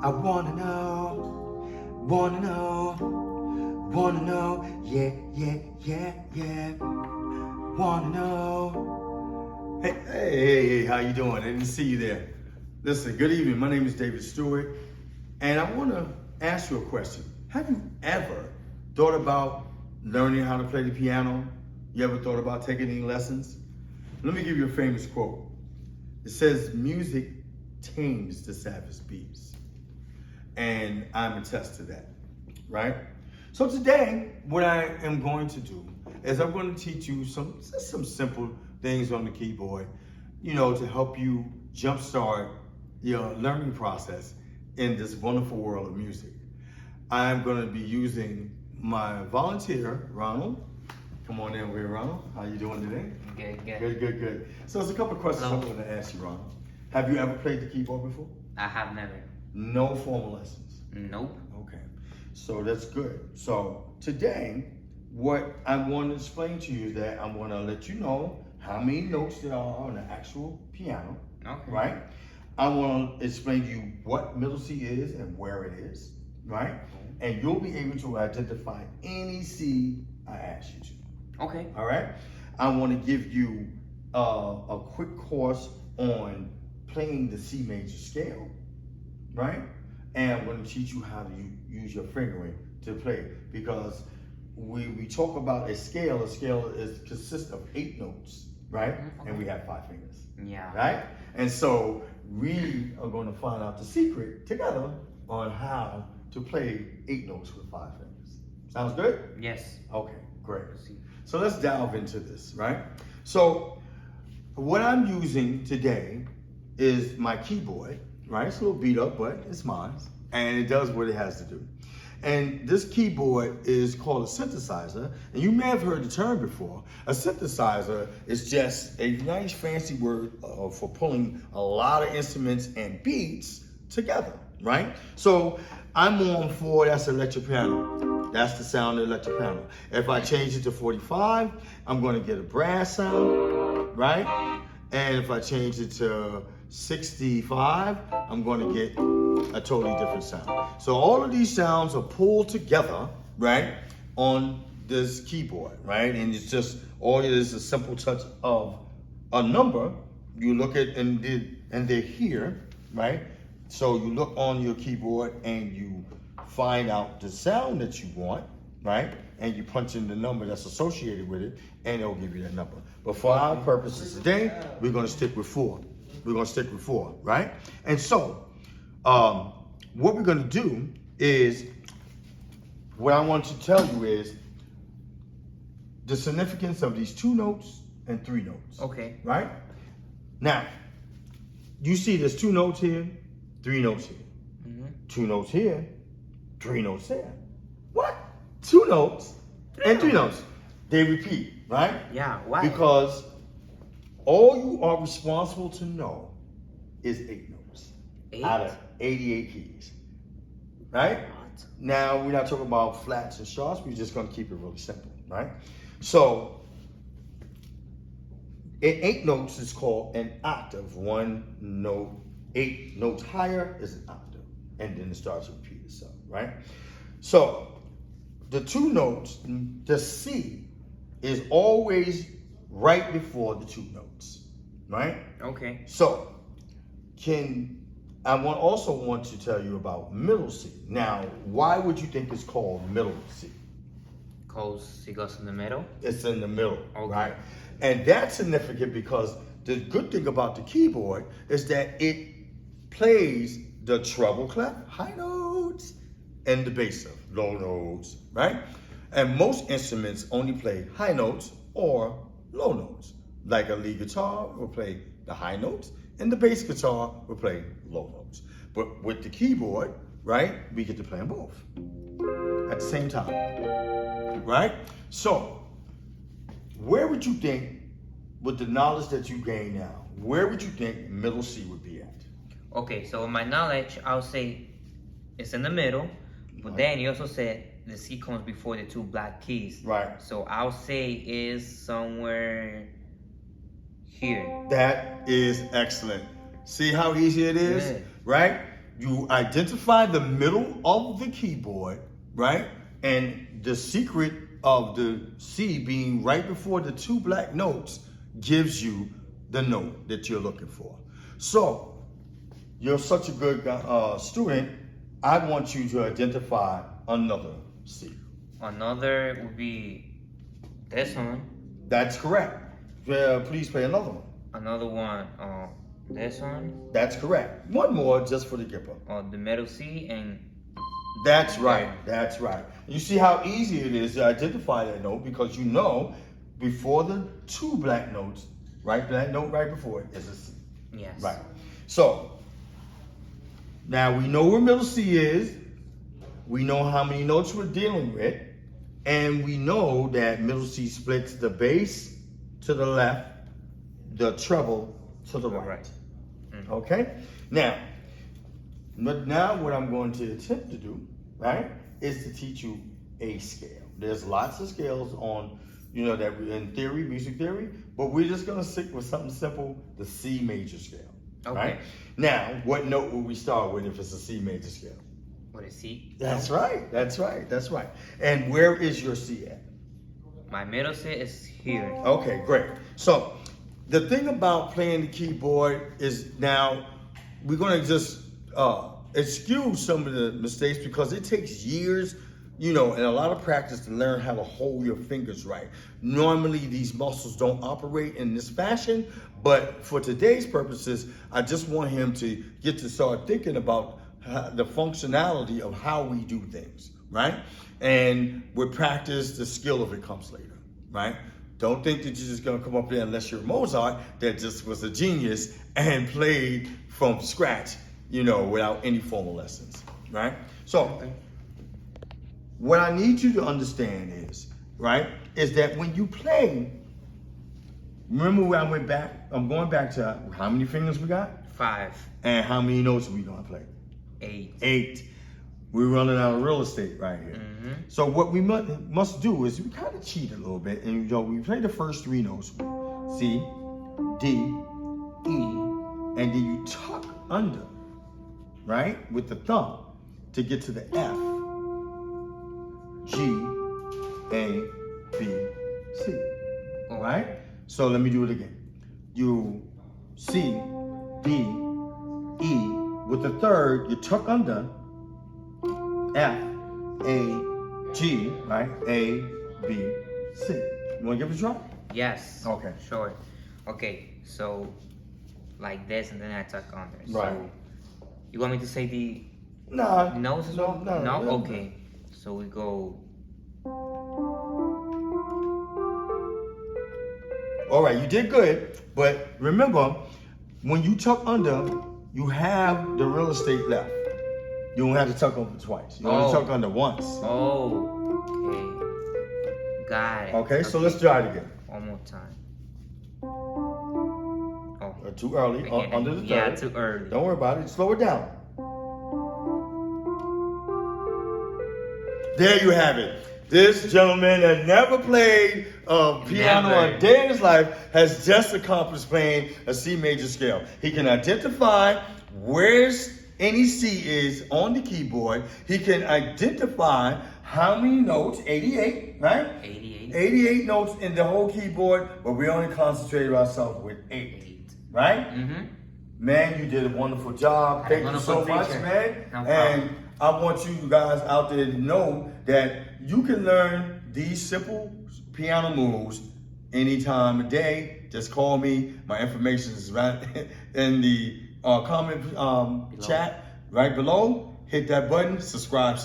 I wanna know, wanna know, wanna know, yeah, yeah, yeah, yeah. Wanna know. Hey, how you doing? I didn't see you there. Listen, good evening. My name is David Stewart, and I want to ask you a question. Have you ever thought about learning how to play the piano? You ever thought about taking any lessons? Let me give you a famous quote. It says, music tames the savage beast. And I'm attest to that, right? So today, what I am going to do is I'm going to teach you some simple things on the keyboard, to help you jumpstart your learning process in this wonderful world of music. I'm going to be using my volunteer, Ronald. Come on in over here, Ronald. How you doing today? Good. So there's a couple of questions I'm going to ask you, Ronald. Have you ever played the keyboard before? I have never. No formal lessons? Nope. Okay, so that's good. So today, what I want to explain to you is that I'm going to let you know how many notes there are on the actual piano, Okay. right? I want to explain to you what middle C is and where it is, right? And you'll be able to identify any C I ask you to. Okay. All right? I want to give you a quick course on playing the C major scale, right? And I'm going to teach you how to use your fingering to play, because we talk about a scale consists of 8 notes, right? Okay. And we have 5 fingers. Yeah. Right? And so we are going to find out the secret together on how to play 8 notes with 5 fingers. Sounds good? Yes. Okay, great. Let's see. So let's delve into this, right? So what I'm using today is my keyboard, right? It's a little beat up, but it's mine, and it does what it has to do. And this keyboard is called a synthesizer, and you may have heard the term before. A synthesizer is just a nice fancy word for pulling a lot of instruments and beats together, right? So I'm on 4, that's electric piano. That's the sound of electric piano. If I change it to 45, I'm gonna get a brass sound, right? And if I change it to 65, I'm going to get a totally different sound. So all of these sounds are pulled together, right, on this keyboard, right? And it's just, all it is a simple touch of a number. You look at, and they're here, right? So you look on your keyboard and you find out the sound that you want, right? And you punch in the number that's associated with it, and it'll give you that number. But for our purposes today, we're going to stick with 4. We're going to stick with 4, right? And so, what we're going to do is, what I want to tell you is the significance of these 2 notes and 3 notes. Okay. Right? Now, you see there's 2 notes here, 3 notes here. Mm-hmm. 2 notes here, 3 notes there. What? 2 notes and 3 notes. They repeat, right? Yeah, why? Because all you are responsible to know is 8 notes 8? out of 88 keys, right? What? Now, we're not talking about flats and sharps. We're just going to keep it really simple, right? So, 8 notes is called an octave. 1 note, 8 notes higher is an octave. And then it starts to repeat itself, right? So, the 2 notes, the C is always right before the 2 notes, right? Okay. So, also want to tell you about middle C. Now, why would you think it's called middle C? Because it goes in the middle. It's in the middle, Okay. right? And that's significant because the good thing about the keyboard is that it plays the treble clef, high notes, and the bass clef, low notes, right? And most instruments only play high notes or low notes. Like a lead guitar will play the high notes, and the bass guitar will play low notes. But with the keyboard, right, we get to play them both at the same time, right? So, where would you think, with the knowledge that you gain now, where would you think middle C would be at? Okay, so with my knowledge, I'll say it's in the middle, but Right. then you also said the C comes before the 2 black keys. Right. So I'll say is somewhere here. That is excellent. See how easy it is, Good. right? You identify the middle of the keyboard, right? And the secret of the C being right before the two black notes gives you the note that you're looking for. So, you're such a good student, I want you to identify another C. Another would be this one. That's correct. Please play another one. Another one, this one. That's correct. One more just for the Gipper. The middle C and That's right. That's right. You see how easy it is to identify that note because you know before the two black notes, right? That note right before it is a C. yes. Right. So now we know where middle C is. We know how many notes we're dealing with. And we know that middle C splits the bass to the left, the treble to the right. Okay? Now what I'm going to attempt to do, right, is to teach you a scale. There's lots of scales on, that in theory, music theory, but we're just going to stick with something simple, the C major scale. Okay. Right? Now, what note will we start with if it's a C major scale? What is C? That's right. That's right. That's right. And where is your C at? My middle C is here. Okay, great. So the thing about playing the keyboard is now we're going to just excuse some of the mistakes because it takes years, and a lot of practice to learn how to hold your fingers right. Normally, these muscles don't operate in this fashion, but for today's purposes, I just want him to get to start thinking about the functionality of how we do things, right? And with practice, the skill of it comes later, right? Don't think that you're just gonna come up there unless you're Mozart that just was a genius and played from scratch, without any formal lessons, right? So, what I need you to understand is, right, is that when you play, remember where I went back? I'm going back to how many fingers we got? 5. And how many notes are we gonna play? 8. 8. We're running out of real estate right here. So what we must do is we kind of cheat a little bit, and we play the first 3 notes: C, D, E, and then you tuck under, right, with the thumb to get to the F, G, A, B, C. All right. So let me do it again. You C, D, E. With the third, you tuck under F, A, G, right? A, B, C. You want to give it a try? Yes. Okay. Sure. Okay, so like this and then I tuck under. Right. So you want me to say the No. notes as well? No. Okay. So we go. All right, you did good. But remember, when you tuck under, you have the real estate left. You don't have to tuck under twice. You only tuck under once. Oh, okay. Got it. Okay, so let's try it again. One more time. Too early, Again. under the third. Yeah, too early. Don't worry about it, slow it down. There you have it. This gentleman that never played piano a day in his life has just accomplished playing a C major scale. He can identify where any C is on the keyboard. He can identify how many notes, 88, right? 88. 88 notes in the whole keyboard, but we only concentrated ourselves with 8, right? Mm-hmm. Man, you did a wonderful job. Thank you so much, man. No and I want you guys out there to know that you can learn these simple piano moves any time of day. Just call me. My information is right in the comment chat right below. Hit that button. Subscribe.